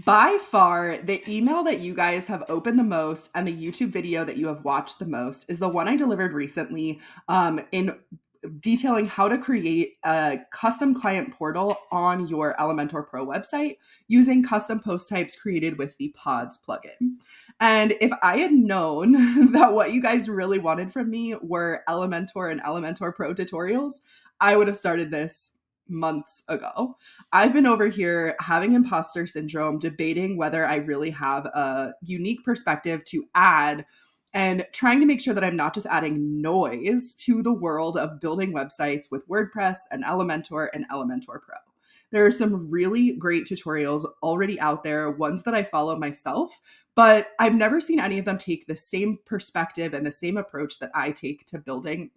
By far, the email that you guys have opened the most and the YouTube video that you have watched the most is the one I delivered recently in detailing how to create a custom client portal on your Elementor Pro website using custom post types created with the Pods plugin. And if I had known that what you guys really wanted from me were Elementor and Elementor Pro tutorials, I would have started this months ago. I've been over here having imposter syndrome, debating whether I really have a unique perspective to add and trying to make sure that I'm not just adding noise to the world of building websites with WordPress and Elementor Pro. There are some really great tutorials already out there, ones that I follow myself, but I've never seen any of them take the same perspective and the same approach that I take to building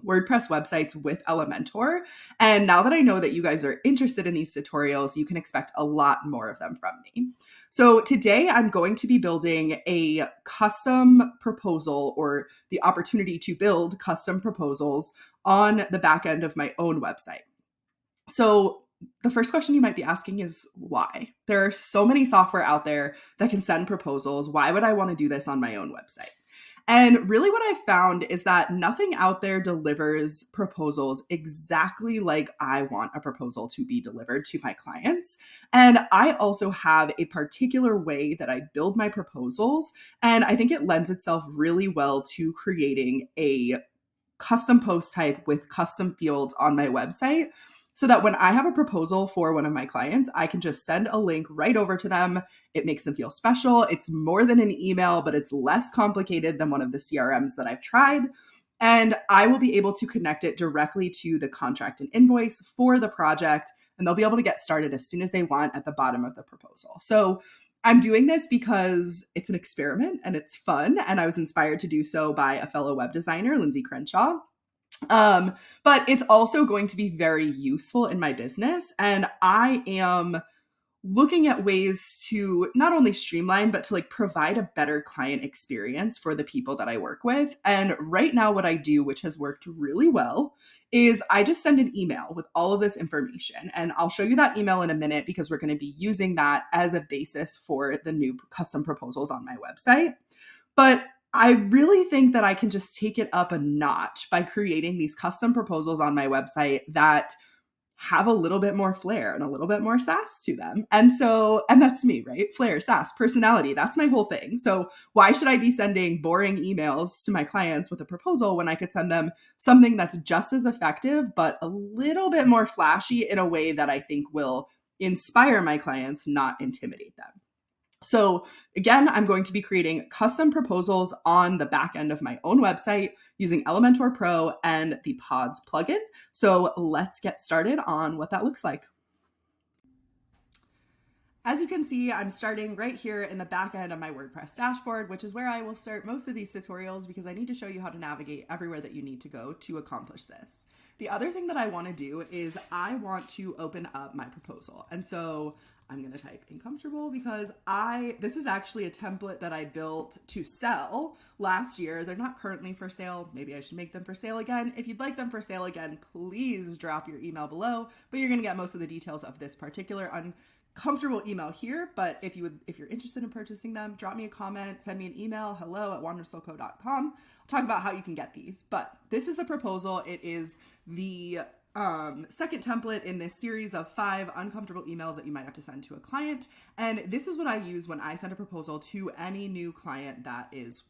WordPress websites with Elementor. And now that I know that you guys are interested in these tutorials, you can expect a lot more of them from me. So today I'm going to be building a custom proposal, or the opportunity to build custom proposals on the back end of my own website. So the first question you might be asking is why? There are so many software out there that can send proposals. Why would I want to do this on my own website? And really, what I found is that nothing out there delivers proposals exactly like I want a proposal to be delivered to my clients. And I also have a particular way that I build my proposals. And I think it lends itself really well to creating a custom post type with custom fields on my website, so that when I have a proposal for one of my clients, I can just send a link right over to them. It makes them feel special. It's more than an email, but it's less complicated than one of the CRMs that I've tried. And I will be able to connect it directly to the contract and invoice for the project, and they'll be able to get started as soon as they want at the bottom of the proposal. So I'm doing this because it's an experiment and it's fun, and I was inspired to do so by a fellow web designer, Lindsay Crenshaw. But it's also going to be very useful in my business. And I am looking at ways to not only streamline, but to provide a better client experience for the people that I work with. And right now, what I do, which has worked really well, is I just send an email with all of this information. And I'll show you that email in a minute because we're going to be using that as a basis for the new custom proposals on my website. But I really think that I can just take it up a notch by creating these custom proposals on my website that have a little bit more flair and a little bit more sass to them. And that's me, right? Flair, sass, personality, that's my whole thing. So why should I be sending boring emails to my clients with a proposal when I could send them something that's just as effective, but a little bit more flashy in a way that I think will inspire my clients, not intimidate them? So again, I'm going to be creating custom proposals on the back end of my own website using Elementor Pro and the Pods plugin. So let's get started on what that looks like. As you can see, I'm starting right here in the back end of my WordPress dashboard, which is where I will start most of these tutorials because I need to show you how to navigate everywhere that you need to go to accomplish this. The other thing that I want to do is I want to open up my proposal. And so I'm going to type uncomfortable because this is actually a template that I built to sell last year. They're not currently for sale. Maybe I should make them for sale again. If you'd like them for sale again, please drop your email below, but you're going to get most of the details of this particular uncomfortable email here. But if you're interested in purchasing them, drop me a comment, send me an email, hello@wandersoulco.com. I'll talk about how you can get these. But this is the proposal. It is the second template in this series of 5 uncomfortable emails that you might have to send to a client. And this is what I use when I send a proposal to any new client that is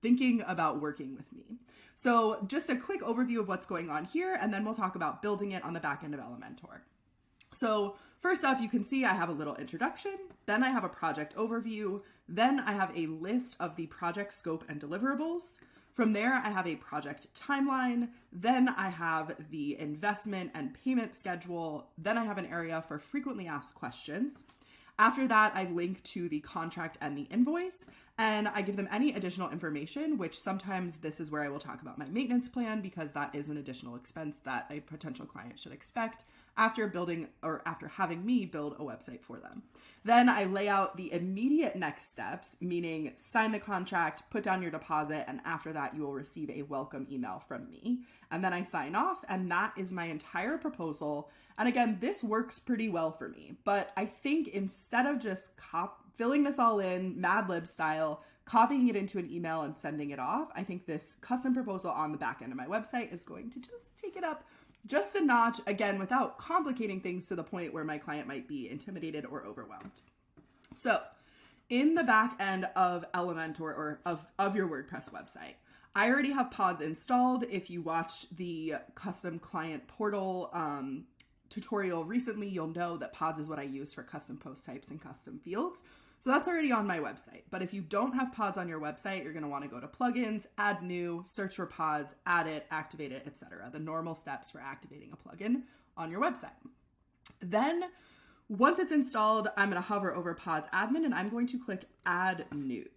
thinking about working with me. So just a quick overview of what's going on here, and then we'll talk about building it on the back end of Elementor. So first up, you can see I have a little introduction, then I have a project overview, then I have a list of the project scope and deliverables. From there, I have a project timeline, then I have the investment and payment schedule, then I have an area for frequently asked questions. After that, I link to the contract and the invoice, and I give them any additional information, which sometimes this is where I will talk about my maintenance plan because that is an additional expense that a potential client should expect after building or after having me build a website for them. Then I lay out the immediate next steps, meaning sign the contract, put down your deposit, and after that you will receive a welcome email from me. And then I sign off, and that is my entire proposal. And again, this works pretty well for me, but I think instead of just filling this all in Mad Lib style, copying it into an email and sending it off, I think this custom proposal on the back end of my website is going to just take it up just a notch, again, without complicating things to the point where my client might be intimidated or overwhelmed. So in the back end of Elementor or of your WordPress website, I already have pods installed. If you watched the custom client portal tutorial recently, you'll know that pods is what I use for custom post types and custom fields. So that's already on my website. But if you don't have pods on your website, you're going to want to go to plugins, add new, search for pods, add it, activate it, etc. The normal steps for activating a plugin on your website. Then once it's installed, I'm going to hover over pods admin and I'm going to click add new.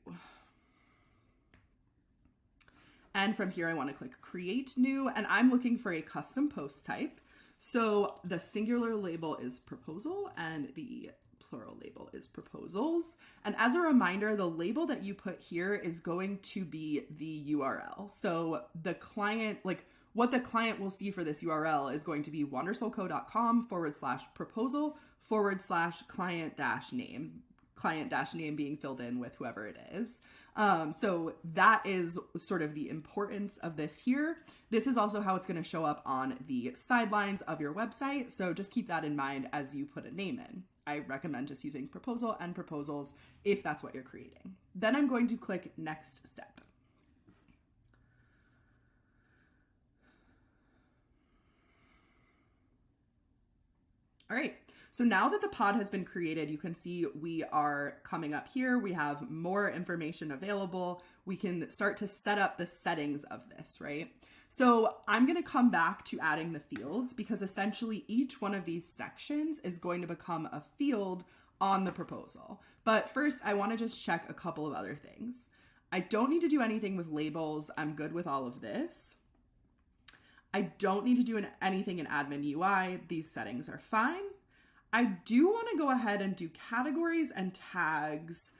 And from here, I want to click create new, and I'm looking for a custom post type. So the singular label is proposal and the plural label is proposals. And as a reminder, the label that you put here is going to be the URL. So the client, like what the client will see for this URL is going to be wondersoulco.com/proposal/client-name. Client-name being filled in with whoever it is. So that is sort of the importance of this here. This is also how it's going to show up on the sidelines of your website. So just keep that in mind as you put a name in. I recommend just using proposal and proposals if that's what you're creating. Then I'm going to click next step. All right. So now that the pod has been created, you can see we are coming up here. We have more information available. We can start to set up the settings of this, right? So I'm going to come back to adding the fields because essentially each one of these sections is going to become a field on the proposal. But first, I want to just check a couple of other things. I don't need to do anything with labels. I'm good with all of this. I don't need to do anything in admin UI. These settings are fine. I do want to go ahead and do categories and tags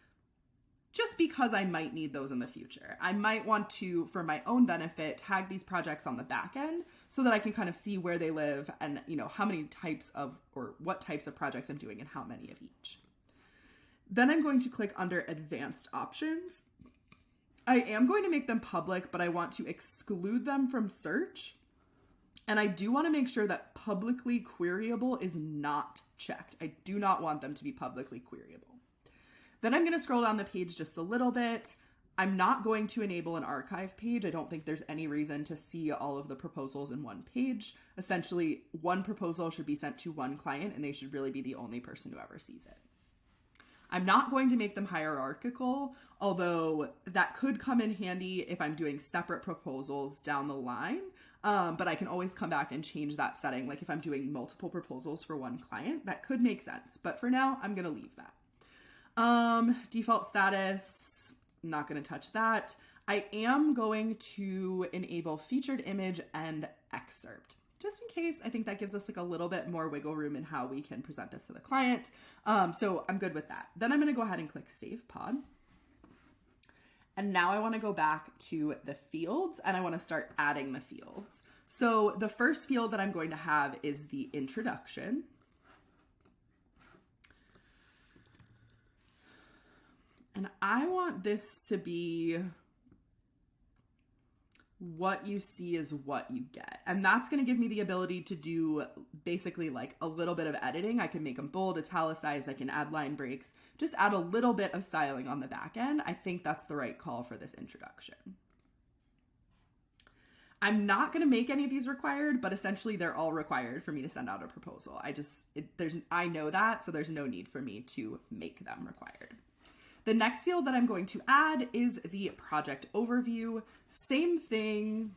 just because I might need those in the future. I might want to, for my own benefit, tag these projects on the back end so that I can kind of see where they live and, you know, how many types of, or what types of projects I'm doing and how many of each. Then I'm going to click under advanced options. I am going to make them public, but I want to exclude them from search. And I do want to make sure that publicly queryable is not checked. I do not want them to be publicly queryable. Then I'm going to scroll down the page just a little bit. I'm not going to enable an archive page. I don't think there's any reason to see all of the proposals in one page. Essentially, one proposal should be sent to one client and they should really be the only person who ever sees it. I'm not going to make them hierarchical, although that could come in handy if I'm doing separate proposals down the line. But I can always come back and change that setting. Like if I'm doing multiple proposals for one client, that could make sense. But for now, I'm going to leave that. Default status, I'm not going to touch that. I am going to enable featured image and excerpt. Just in case, I think that gives us like a little bit more wiggle room in how we can present this to the client. So I'm good with that. Then I'm going to go ahead and click Save Pod. And now I want to go back to the fields and I want to start adding the fields. So the first field that I'm going to have is the introduction. And I want this to be what you see is what you get. And that's going to give me the ability to do basically like a little bit of editing. I can make them bold, italicized, I can add line breaks, just add a little bit of styling on the back end. I think that's the right call for this introduction. I'm not going to make any of these required, but essentially they're all required for me to send out a proposal. I know that, so there's no need for me to make them required. The next field that I'm going to add is the project overview. Same thing.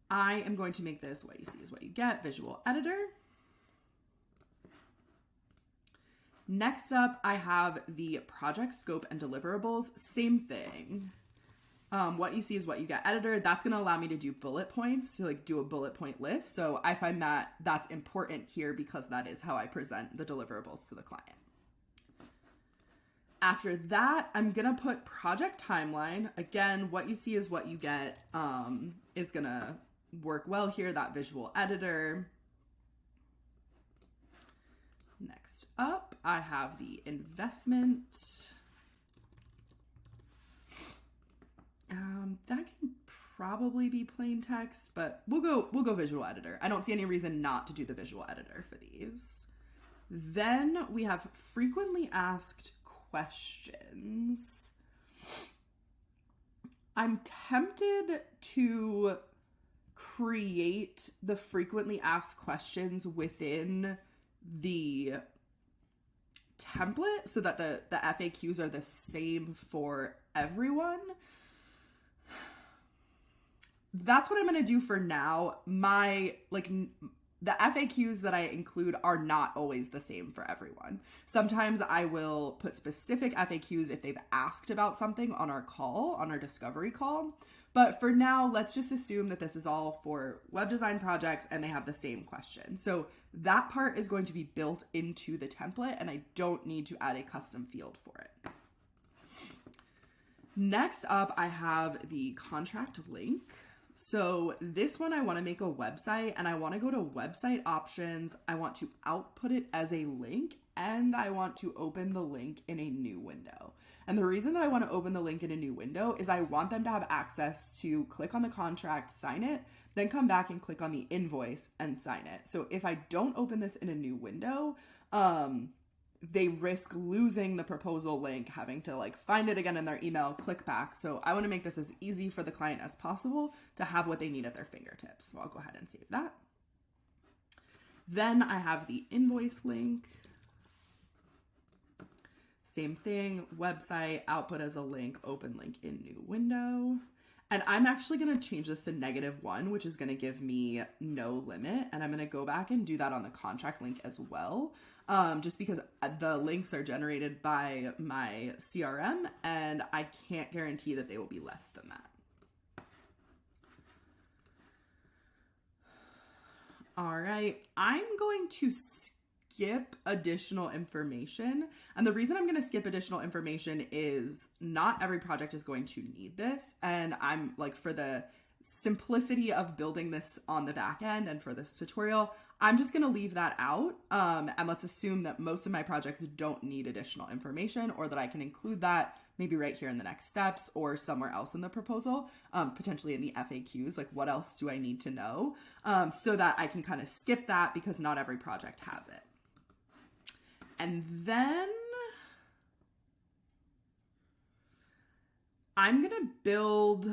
I am going to make this what you see is what you get, visual editor. Next up, I have the project scope and deliverables. Same thing. What you see is what you get editor. That's going to allow me to do bullet points, to like do a bullet point list. So I find that that's important here because that is how I present the deliverables to the client. After that, I'm going to put project timeline. Again, what you see is what you get is going to work well here, that visual editor. Next up, I have the investment. That can probably be plain text, but we'll go visual editor. I don't see any reason not to do the visual editor for these. Then we have frequently asked questions. I'm tempted to create the frequently asked questions within the template so that the FAQs are the same for everyone. That's what I'm going to do for now. The FAQs that I include are not always the same for everyone. Sometimes I will put specific FAQs if they've asked about something on our discovery call. But for now, let's just assume that this is all for web design projects and they have the same question. So that part is going to be built into the template and I don't need to add a custom field for it. Next up, I have the contract link. So this one, I want to make a website and I want to go to website options. I want to output it as a link and I want to open the link in a new window. And the reason that I want to open the link in a new window is I want them to have access to click on the contract, sign it, then come back and click on the invoice and sign it. So if I don't open this in a new window, they risk losing the proposal link, having to like find it again in their email, click back. So I want to make this as easy for the client as possible to have what they need at their fingertips. So I'll go ahead and save that. Then I have the invoice link. Same thing, website, output as a link, open link in new window. And I'm actually going to change this to -1, which is going to give me no limit. And I'm going to go back and do that on the contract link as well. Just because the links are generated by my CRM and I can't guarantee that they will be less than that. All right, I'm going to skip additional information. And the reason I'm going to skip additional information is not every project is going to need this. And I'm like, for the simplicity of building this on the back end and for this tutorial, I'm just going to leave that out. And let's assume that most of my projects don't need additional information, or that I can include that maybe right here in the next steps or somewhere else in the proposal, potentially in the FAQs, like what else do I need to know, so that I can kind of skip that because not every project has it. And then I'm going to build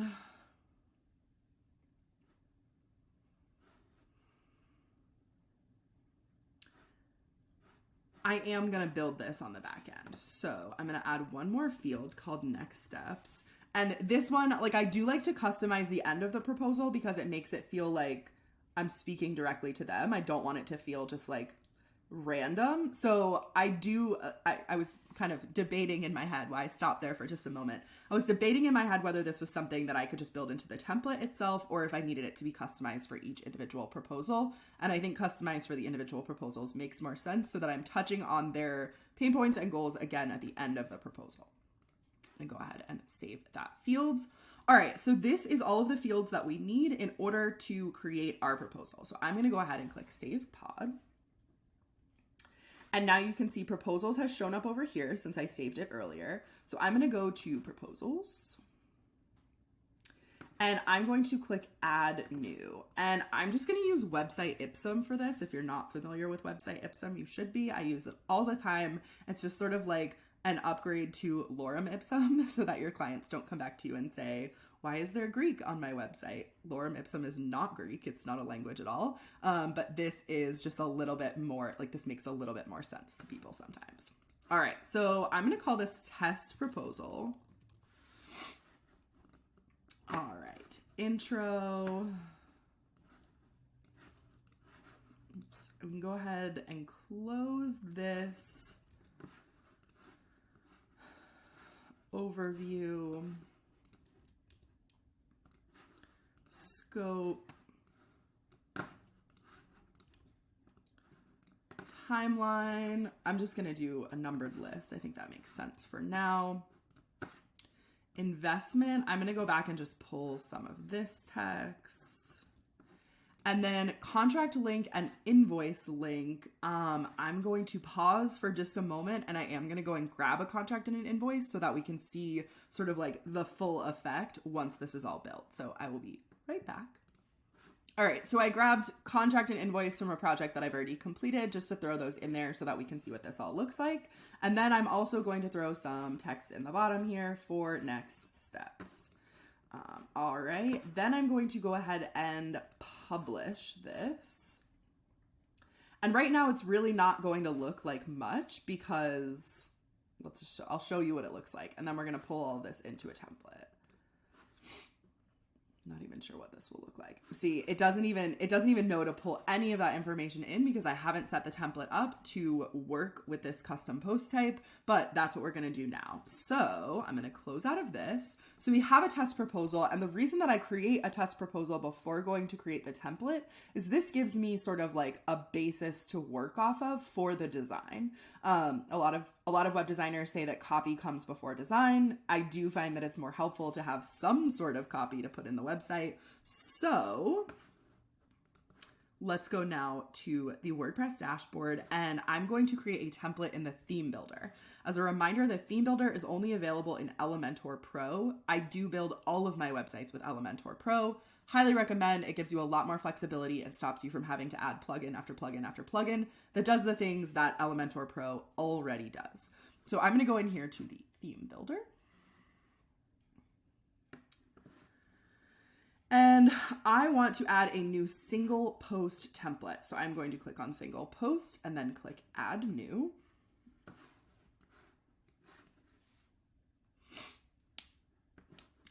this on the back end. So I'm going to add one more field called next steps. And this one, like, I do like to customize the end of the proposal because it makes it feel like I'm speaking directly to them. I don't want it to feel just like random. So I was kind of debating in my head, why I stopped there for just a moment. I was debating in my head whether this was something that I could just build into the template itself or if I needed it to be customized for each individual proposal. And I think customized for the individual proposals makes more sense so that I'm touching on their pain points and goals again at the end of the proposal. And go ahead and save that fields. All right, so this is all of the fields that we need in order to create our proposal. So I'm going to go ahead and click Save Pod. And now you can see proposals has shown up over here since I saved it earlier. So I'm going to go to proposals and I'm going to click add new. And I'm just going to use website Ipsum for this. If you're not familiar with website Ipsum, you should be. I use it all the time. It's just sort of like an upgrade to Lorem Ipsum so that your clients don't come back to you and say, why is there Greek on my website? Lorem Ipsum is not Greek. It's not a language at all. But this is just a little bit more, like this makes a little bit more sense to people sometimes. All right, so I'm going to call this test proposal. All right, intro. Oops, we can go ahead and close this. Overview. scope, timeline. I'm just going to do a numbered list. I think that makes sense for now. Investment. I'm going to go back and just pull some of this text. And then contract link and invoice link. I'm going to pause for just a moment, and I am going to go and grab a contract and an invoice so that we can see sort of like the full effect once this is all built. So I will be right back. All right, so I grabbed contract and invoice from a project that I've already completed just to throw those in there so that we can see what this all looks like. And then I'm also going to throw some text in the bottom here for next steps. All right, then I'm going to go ahead and publish this. And right now it's really not going to look like much because I'll show you what it looks like. And then we're going to pull all this into a template. Not even sure what this will look like. See, it doesn't even know to pull any of that information in because I haven't set the template up to work with this custom post type, but that's what we're going to do now. So I'm going to close out of this. So we have a test proposal. And the reason that I create a test proposal before going to create the template is this gives me sort of like a basis to work off of for the design. A lot of web designers say that copy comes before design. I do find that it's more helpful to have some sort of copy to put in the website. So let's go now to the WordPress dashboard, and I'm going to create a template in the theme builder. As a reminder, the theme builder is only available in Elementor Pro. I do build all of my websites with Elementor Pro. Highly recommend. It gives you a lot more flexibility and stops you from having to add plugin after plugin after plugin that does the things that Elementor Pro already does. So I'm going to go in here to the theme builder. And I want to add a new single post template. So I'm going to click on single post and then click add new.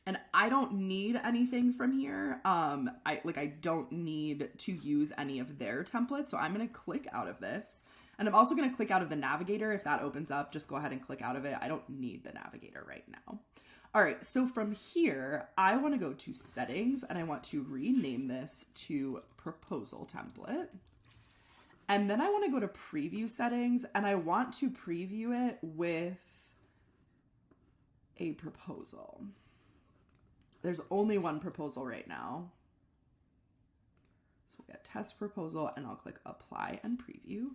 And I don't need anything from here. I don't need to use any of their templates. So I'm going to click out of this. And I'm also going to click out of the navigator. If that opens up, just go ahead and click out of it. I don't need the navigator right now. All right, so from here, I want to go to settings and I want to rename this to proposal template. And then I want to go to preview settings and I want to preview it with a proposal. There's only one proposal right now. So we'll get test proposal and I'll click apply and preview.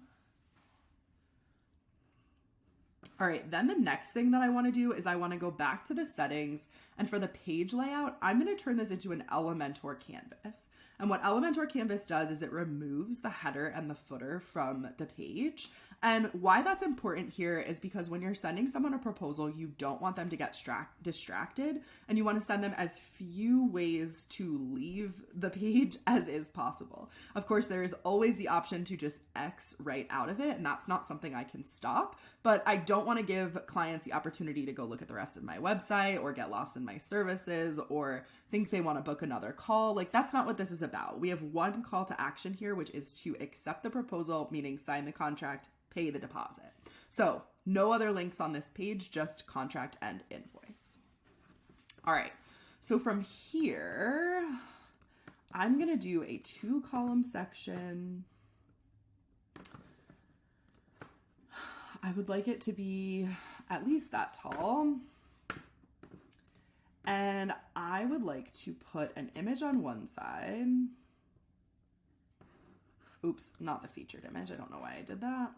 All right, then the next thing that I want to do is I want to go back to the settings, and for the page layout, I'm going to turn this into an Elementor canvas. And what Elementor canvas does is it removes the header and the footer from the page. And why that's important here is because when you're sending someone a proposal, you don't want them to get distracted, and you want to send them as few ways to leave the page as is possible. Of course, there is always the option to just X right out of it, and that's not something I can stop, but I don't want to give clients the opportunity to go look at the rest of my website or get lost in my services or think they want to book another call. Like, that's not what this is about. We have one call to action here, which is to accept the proposal, meaning sign the contract, pay the deposit. So no other links on this page, just contract and invoice. All right. So from here, I'm going to do a 2-column section. I would like it to be at least that tall. And I would like to put an image on one side. Oops, not the featured image. I don't know why I did that.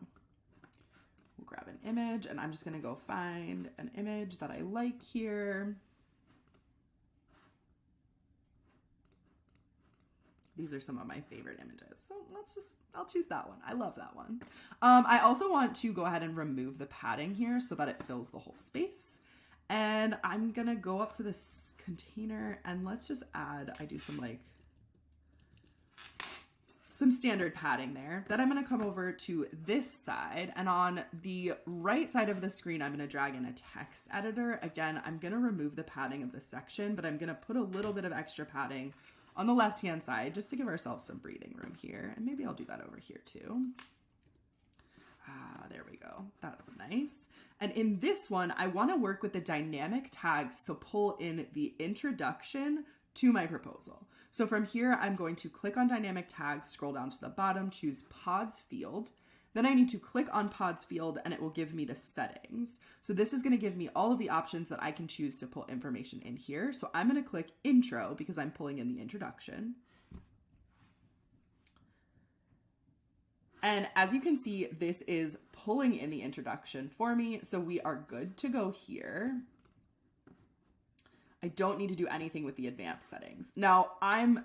We'll grab an image and I'm just going to go find an image that I like here. These are some of my favorite images. So I'll choose that one. I love that one. I also want to go ahead and remove the padding here so that it fills the whole space. And I'm going to go up to this container and let's just add, I do some standard padding there. Then I'm going to come over to this side, and on the right side of the screen, I'm going to drag in a text editor. Again, I'm going to remove the padding of this section, but I'm going to put a little bit of extra padding on the left-hand side just to give ourselves some breathing room here. And maybe I'll do that over here too. There we go. That's nice. And in this one, I want to work with the dynamic tags to pull in the introduction to my proposal. So from here, I'm going to click on dynamic tags, scroll down to the bottom, choose pods field. Then I need to click on pods field and it will give me the settings. So this is going to give me all of the options that I can choose to pull information in here. So I'm going to click intro because I'm pulling in the introduction. And as you can see, this is pulling in the introduction for me. So we are good to go here. I don't need to do anything with the advanced settings. Now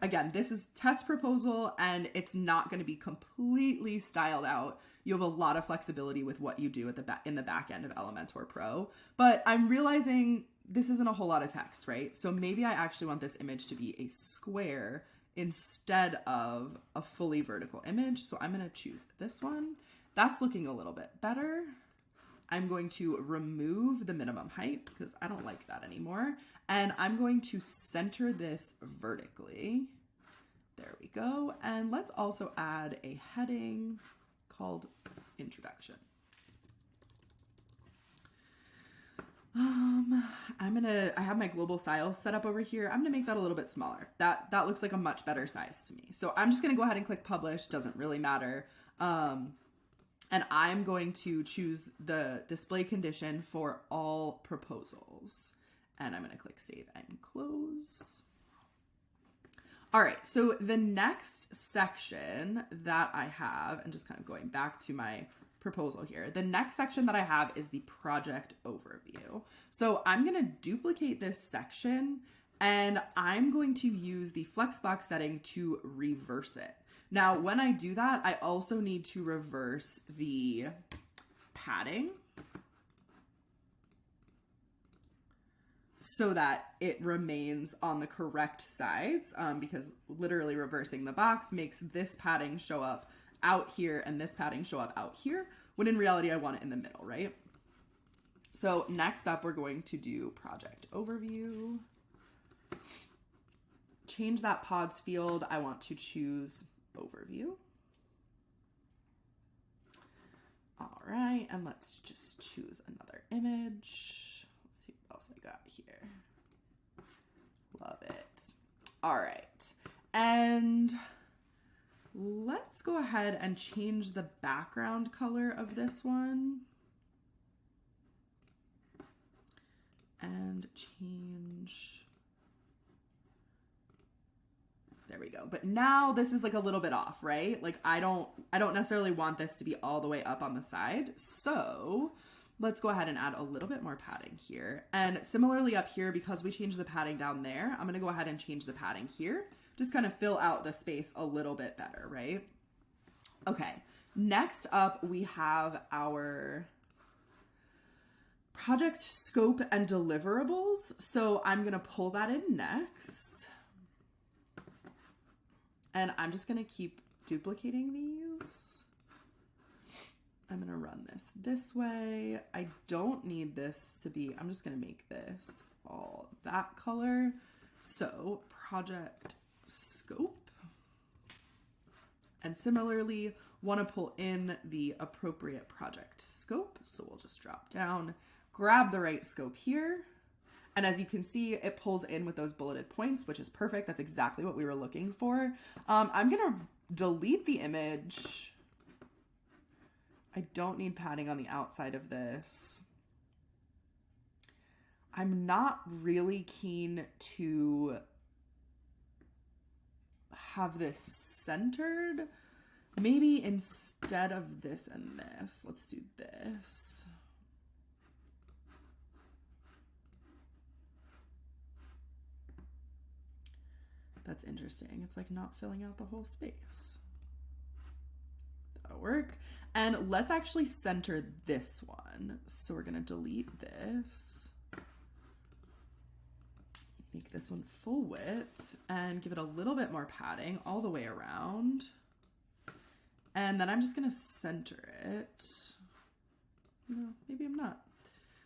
again, this is test proposal and it's not going to be completely styled out. You have a lot of flexibility with what you do in the back end of Elementor Pro, but I'm realizing this isn't a whole lot of text, right? So maybe I actually want this image to be a square instead of a fully vertical image. So I'm going to choose this one. That's looking a little bit better. I'm going to remove the minimum height because I don't like that anymore. And I'm going to center this vertically. There we go. And let's also add a heading called introduction. I have my global styles set up over here. I'm gonna make that a little bit smaller. That looks like a much better size to me. So I'm just gonna go ahead and click publish, doesn't really matter. And I'm going to choose the display condition for all proposals. And I'm going to click save and close. All right, so the next section that I have, and just kind of going back to my proposal here, the next section that I have is the project overview. So I'm going to duplicate this section and I'm going to use the Flexbox setting to reverse it. Now, when I do that, I also need to reverse the padding so that it remains on the correct sides, because literally reversing the box makes this padding show up out here and this padding show up out here, when in reality I want it in the middle, right? So next up, we're going to do project overview. Change that pods field. I want to choose overview. All right, and let's just choose another image. Let's see what else I got here. Love it. All right, and let's go ahead and change the background color of this one. And change. There we go. But now this is like a little bit off, right? Like I don't necessarily want this to be all the way up on the side. So let's go ahead and add a little bit more padding here. And similarly up here, because we changed the padding down there, I'm going to go ahead and change the padding here. Just kind of fill out the space a little bit better, right? Okay. Next up, we have our project scope and deliverables. So I'm going to pull that in next. And I'm just going to keep duplicating these. I'm going to run this way. I don't need this to be, I'm just going to make this all that color. So project scope. And similarly, want to pull in the appropriate project scope. So we'll just drop down, grab the right scope here. And as you can see, it pulls in with those bulleted points, which is perfect. That's exactly what we were looking for. I'm going to delete the image. I don't need padding on the outside of this. I'm not really keen to have this centered. Maybe instead of this and this, let's do this. That's interesting. It's like not filling out the whole space. That'll work. And let's actually center this one. So we're going to delete this. Make this one full width and give it a little bit more padding all the way around. And then I'm just going to center it. No, maybe I'm not.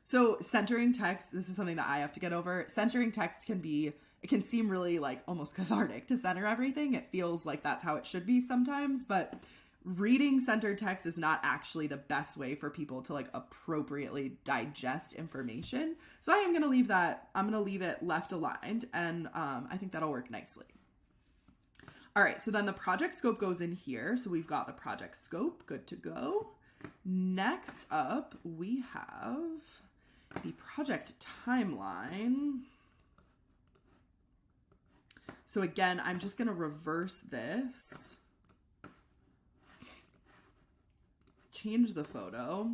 So centering text, this is something that I have to get over. Centering text it can seem really like almost cathartic to center everything. It feels like that's how it should be sometimes, but reading centered text is not actually the best way for people to like appropriately digest information. So I am going to leave that, I'm going to leave it left aligned, and I think that'll work nicely. All right, so then the project scope goes in here. So we've got the project scope, good to go. Next up, we have the project timeline. So again, I'm just going to reverse this, change the photo.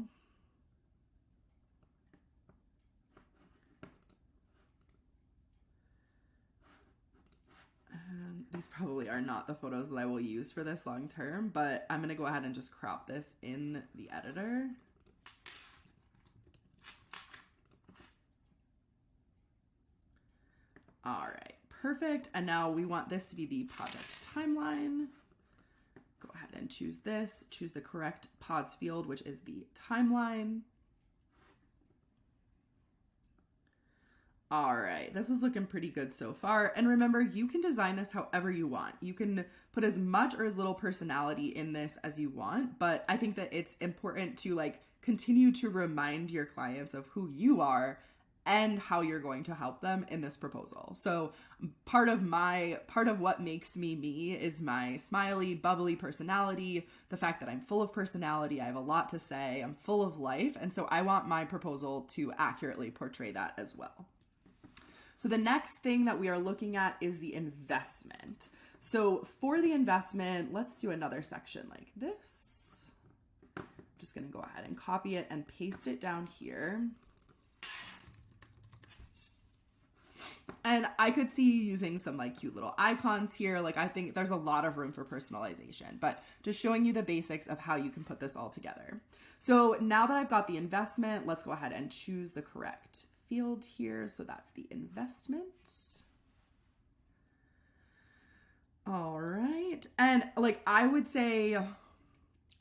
These probably are not the photos that I will use for this long term, but I'm going to go ahead and just crop this in the editor. All right, perfect. And now we want this to be the project timeline. Go ahead and choose this, choose the correct pods field, which is the timeline. All right, this is looking pretty good so far. And remember, you can design this however you want. You can put as much or as little personality in this as you want, but I think that it's important to like continue to remind your clients of who you are and how you're going to help them in this proposal. So part of what makes me me is my smiley, bubbly personality, the fact that I'm full of personality, I have a lot to say, I'm full of life, and so I want my proposal to accurately portray that as well. So the next thing that we are looking at is the investment. So for the investment, let's do another section like this. I'm just going to go ahead and copy it and paste it down here. And I could see you using some like cute little icons here. Like I think there's a lot of room for personalization, but just showing you the basics of how you can put this all together. So now that I've got the investment, let's go ahead and choose the correct field here. So that's the investment. All right. And like I would say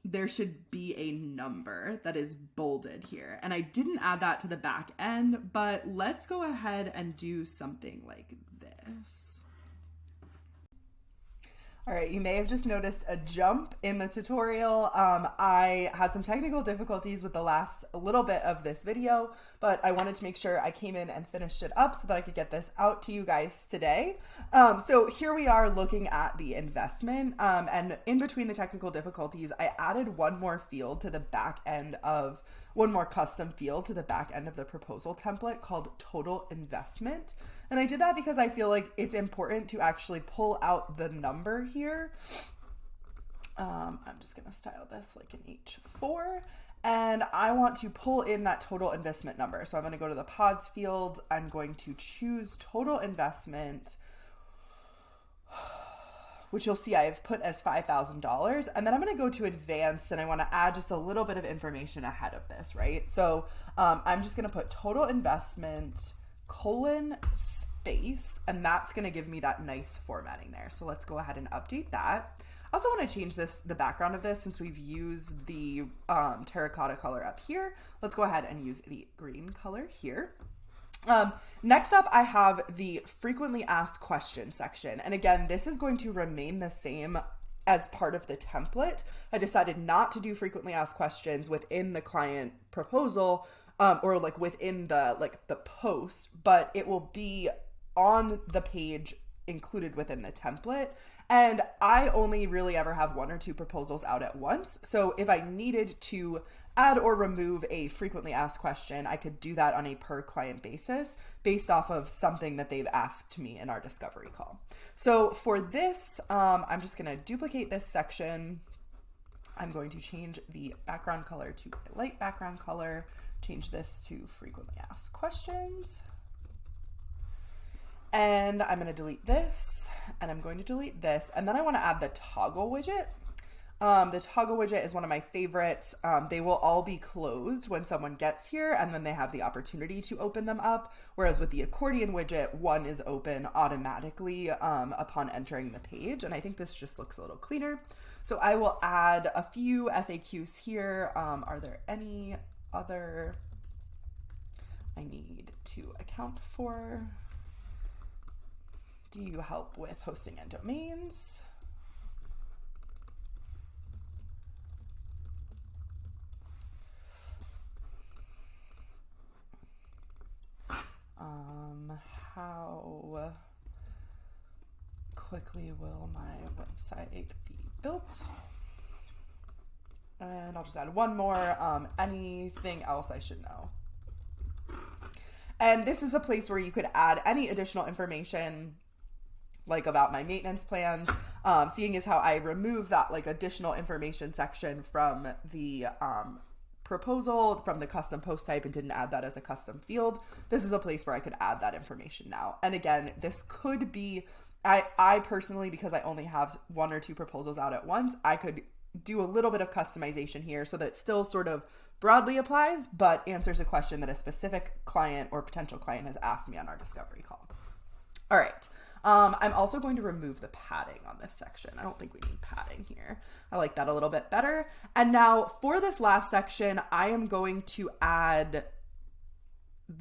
there should be a number that is bolded here. And I didn't add that to the back end, but let's go ahead and do something like this. All right, you may have just noticed a jump in the tutorial. I had some technical difficulties with the last little bit of this video, but I wanted to make sure I came in and finished it up so that I could get this out to you guys today. So here we are looking at the investment, and in between the technical difficulties, I added one more field to the back end of one more custom field to the back end of the proposal template called total investment. And I did that because I feel like it's important to actually pull out the number here. I'm just going to style this like an H4. And I want to pull in that total investment number. So I'm going to go to the pods field. I'm going to choose total investment, which you'll see I've put as $5,000. And then I'm going to go to advanced, and I want to add just a little bit of information ahead of this, right? So I'm just going to put total investment : space, and that's going to give me that nice formatting there. So let's go ahead and update that. I also want to change the background of this since we've used the terracotta color up here. Let's go ahead and use the green color here. Next up, I have the frequently asked questions section. And again, this is going to remain the same as part of the template. I decided not to do frequently asked questions within the client proposal, or like within the post, but it will be on the page included within the template. And I only really ever have one or two proposals out at once. So if I needed to add or remove a frequently asked question, I could do that on a per client basis based off of something that they've asked me in our discovery call. So for this, I'm just going to duplicate this section. I'm going to change the background color to a light background color, change this to frequently asked questions. And I'm going to delete this, and I'm going to delete this, and then I want to add the toggle widget. The toggle widget is one of my favorites. They will all be closed when someone gets here, and then they have the opportunity to open them up. Whereas with the accordion widget, one is open automatically upon entering the page. And I think this just looks a little cleaner. So I will add a few FAQs here. Are there any other I need to account for? Do you help with hosting and domains? quickly will my website be built? And I'll just add one more. Anything else I should know? And this is a place where you could add any additional information, like about my maintenance plans. Seeing as how I removed that like additional information section from the proposal, from the custom post type, and didn't add that as a custom field, this is a place where I could add that information now. And again, this could be, I personally, because I only have 1 or 2 proposals out at once, I could do a little bit of customization here so that it still sort of broadly applies, but answers a question that a specific client or potential client has asked me on our discovery call. All right. I'm also going to remove the padding on this section. I don't think we need padding here. I like that a little bit better. And now for this last section, I am going to add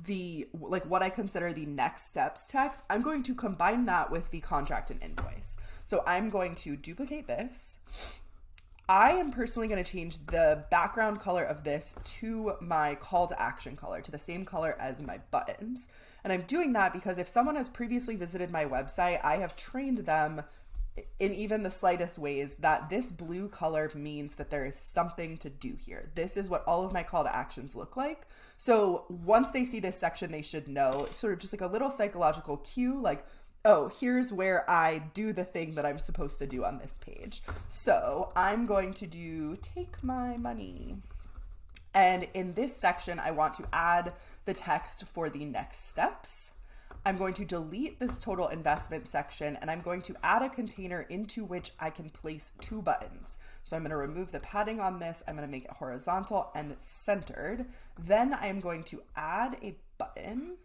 the, like what I consider the next steps text. I'm going to combine that with the contract and invoice. So I'm going to duplicate this. I am personally going to change the background color of this to my call to action color, to the same color as my buttons. And I'm doing that because if someone has previously visited my website, I have trained them in even the slightest ways that this blue color means that there is something to do here. This is what all of my call to actions look like. So once they see this section, they should know. It's sort of just like a little psychological cue, like, oh, here's where I do the thing that I'm supposed to do on this page. So I'm going to do take my money. And in this section, I want to add the text for the next steps. I'm going to delete this total investment section, and I'm going to add a container into which I can place 2 buttons. So I'm going to remove the padding on this. I'm going to make it horizontal and centered. Then I'm going to add a button.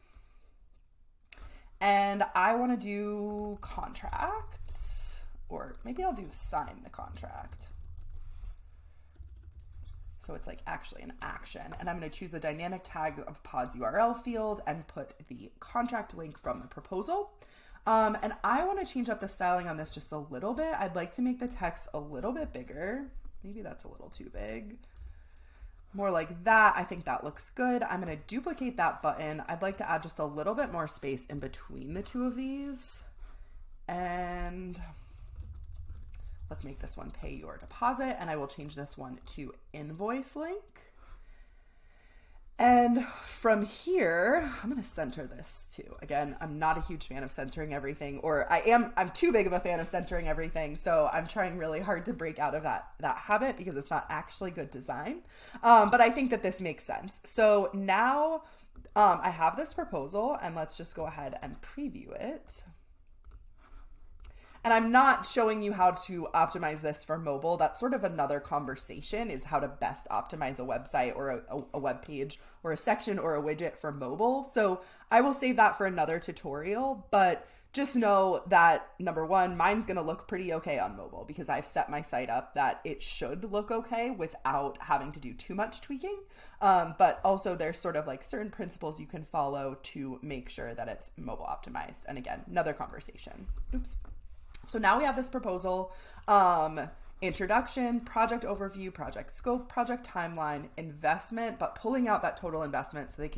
And I want to do contract, or maybe I'll do sign the contract. So it's like actually an action. And I'm going to choose the dynamic tag of pod's URL field and put the contract link from the proposal. And I want to change up the styling on this just a little bit. I'd like to make the text a little bit bigger. Maybe that's a little too big. More like that. I think that looks good. I'm going to duplicate that button. I'd like to add just a little bit more space in between the 2 of these. And let's make this one pay your deposit. And I will change this one to invoice link. And from here, I'm going to center this too. Again, I'm not a huge fan of centering everything, or I'm too big of a fan of centering everything. So I'm trying really hard to break out of that habit because it's not actually good design. But I think that this makes sense. So now I have this proposal, and let's just go ahead and preview it. And I'm not showing you how to optimize this for mobile. That's sort of another conversation, is how to best optimize a website or a web page or a section or a widget for mobile. So I will save that for another tutorial, but just know that number one, mine's going to look pretty okay on mobile because I've set my site up that it should look okay without having to do too much tweaking. But also there's sort of like certain principles you can follow to make sure that it's mobile optimized. And again, another conversation. Oops. So now we have this proposal, introduction, project overview, project scope, project timeline, investment, but pulling out that total investment so they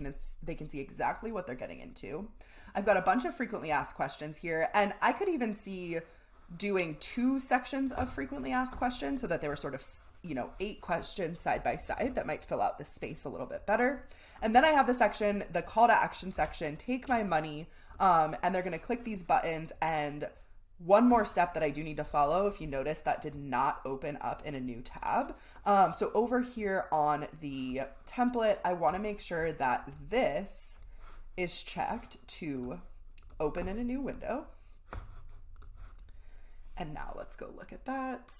can see exactly what they're getting into. I've got a bunch of frequently asked questions here, and I could even see doing 2 sections of frequently asked questions so that they were sort of, 8 questions side by side that might fill out the space a little bit better. And then I have the section, the call to action section, take my money, and they're going to click these buttons. And one more step that I do need to follow, if you notice, that did not open up in a new tab. So over here on the template, I want to make sure that this is checked to open in a new window. And now let's go look at that.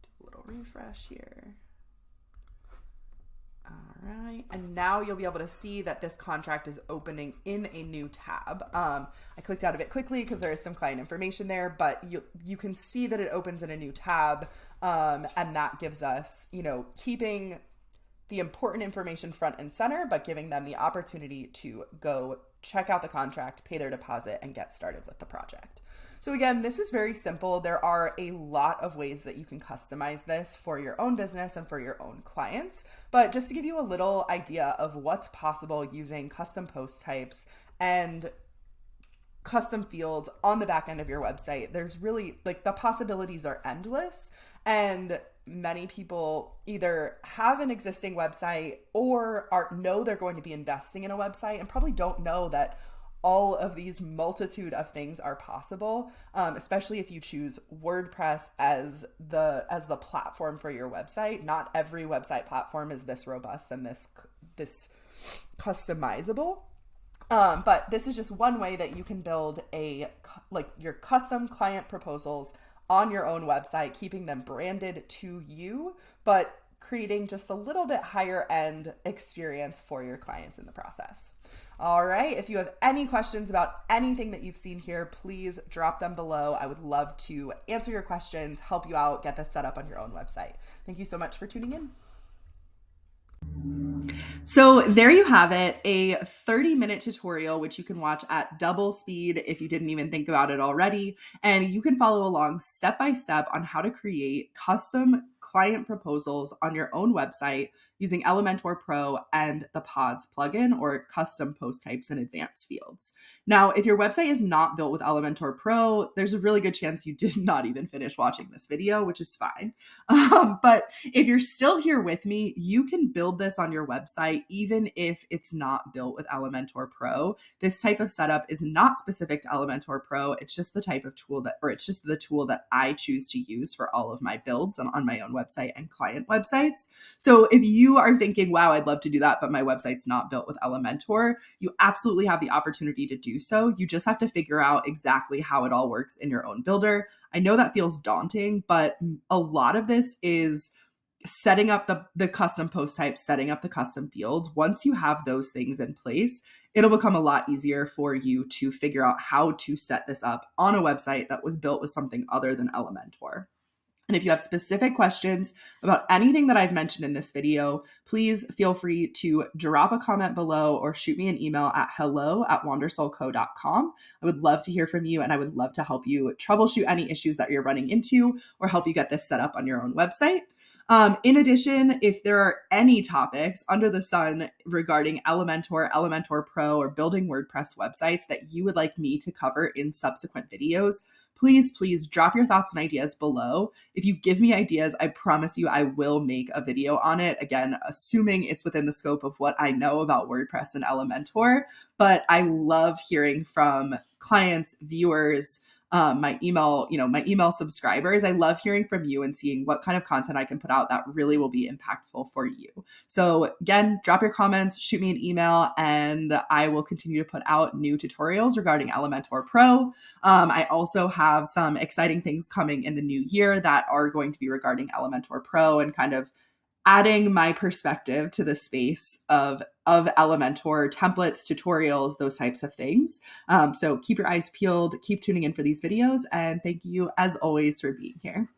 Do a little refresh here. All right, and now you'll be able to see that this contract is opening in a new tab. I clicked out of it quickly because there is some client information there, but you can see that it opens in a new tab, and that gives us, keeping the important information front and center, but giving them the opportunity to go check out the contract, pay their deposit, and get started with the project. So again, this is very simple. There are a lot of ways that you can customize this for your own business and for your own clients. But just to give you a little idea of what's possible using custom post types and custom fields on the back end of your website, there's really like the possibilities are endless. And many people either have an existing website or know they're going to be investing in a website and probably don't know that all of these multitude of things are possible, especially if you choose WordPress as the platform for your website. Not every website platform is this robust and this customizable. But this is just one way that you can build your custom client proposals on your own website, keeping them branded to you, but creating just a little bit higher end experience for your clients in the process. All right. If you have any questions about anything that you've seen here, please drop them below. I would love to answer your questions, help you out, get this set up on your own website. Thank you so much for tuning in. So there you have it, a 30-minute tutorial, which you can watch at double speed if you didn't even think about it already. And you can follow along step by step on how to create custom client proposals on your own website using Elementor Pro and the Pods plugin, or custom post types and advanced fields. Now, if your website is not built with Elementor Pro, there's a really good chance you did not even finish watching this video, which is fine. But if you're still here with me, you can build this on your website even if it's not built with Elementor Pro. This type of setup is not specific to Elementor Pro. It's just the type of tool it's just the tool that I choose to use for all of my builds on my own website and client websites. So if you are thinking, wow, I'd love to do that, but my website's not built with Elementor, you absolutely have the opportunity to do so. You just have to figure out exactly how it all works in your own builder. I know that feels daunting, but a lot of this is setting up the custom post types, setting up the custom fields. Once you have those things in place, it'll become a lot easier for you to figure out how to set this up on a website that was built with something other than Elementor. And if you have specific questions about anything that I've mentioned in this video, please feel free to drop a comment below or shoot me an email at hello@wandersoulco.com. I would love to hear from you, and I would love to help you troubleshoot any issues that you're running into or help you get this set up on your own website. In addition, if there are any topics under the sun regarding Elementor, Elementor Pro, or building WordPress websites that you would like me to cover in subsequent videos, please drop your thoughts and ideas below. If you give me ideas, I promise you I will make a video on it. Again, assuming it's within the scope of what I know about WordPress and Elementor. But I love hearing from clients, viewers, my email subscribers. I love hearing from you and seeing what kind of content I can put out that really will be impactful for you. So again, drop your comments, shoot me an email, and I will continue to put out new tutorials regarding Elementor Pro. I also have some exciting things coming in the new year that are going to be regarding Elementor Pro and kind of adding my perspective to the space of Elementor templates, tutorials, those types of things. So keep your eyes peeled, keep tuning in for these videos, and thank you as always for being here.